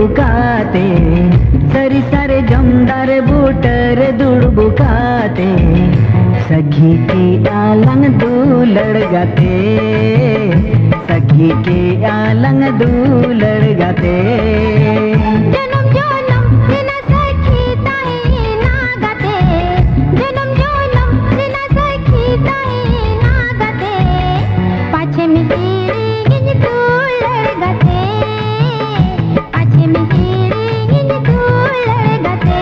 बुकाते सरी सारे जमदार बूटर दुड़ बुकाते सखी के आलंग दूलड़ गाते सखी के आलंग दूलड़ गाते जन्म जन्म बिना सखी ताई ना गाते जन्म जन्म बिना सखी ताई ना गाते पाछे में गिन दूलड़ गाते पाछे में गिन दूलड़ गाते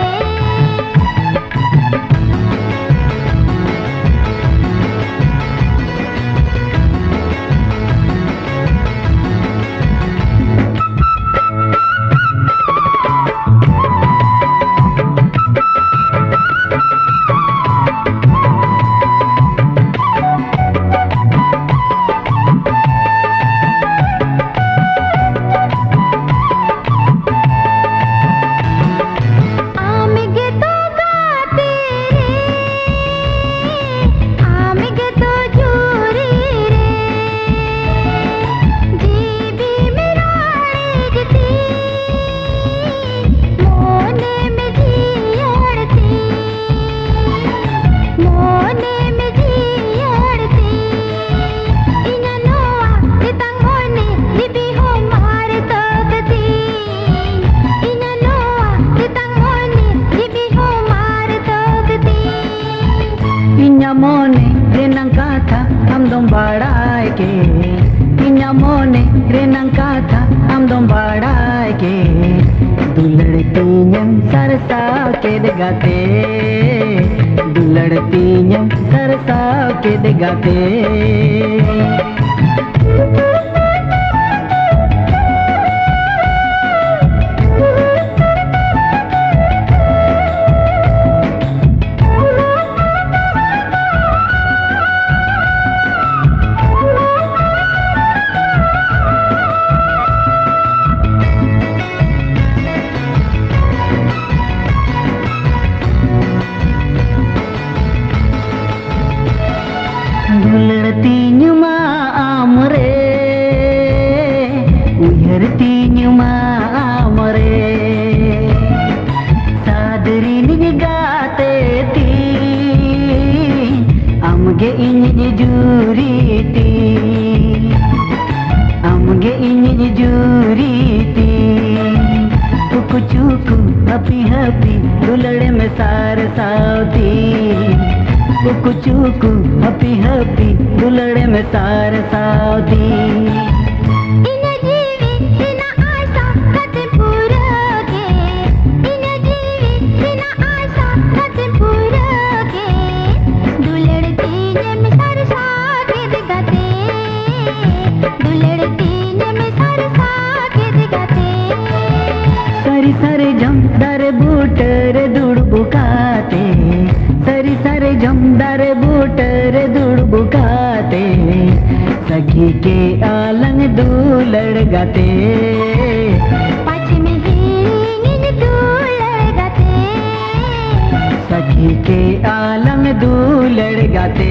मोने रेनंग काथा हम दोम बाड़ाए के इन्या मोने रेनंग काथा हम दोम बाड़ाए के दुलड़ती न्यम सरसा के दगाते दुलड़ती न्यम सरसा के दगाते दुलड़ती नुमा आमरे उयरती नुमा आमरे सादरी निगाते ती अमगे इन्ज जूरीती अमगे इन्ज जूरीती चुकु चुकु हपी हपी दुलड़े में सार सावती चुकु चुकु हपी हपी दुलड़े में सार सावती इन जीवी बिना आशा कते पूरगे इन जीवी बिना आशा कते पूरगे दुलड़ती ने में सरसा के दगाते दुलड़ती ने में सरसा के दगाते सरी सारे जमदार बूटर दुड़ बुकाते सरी सारे जमदार बूटर दुड़ बुकाते सखी के आलंग दूलड़ गाते पाछे में गिन दूलड़ गाते सखी के आलंग दूलड़ गाते।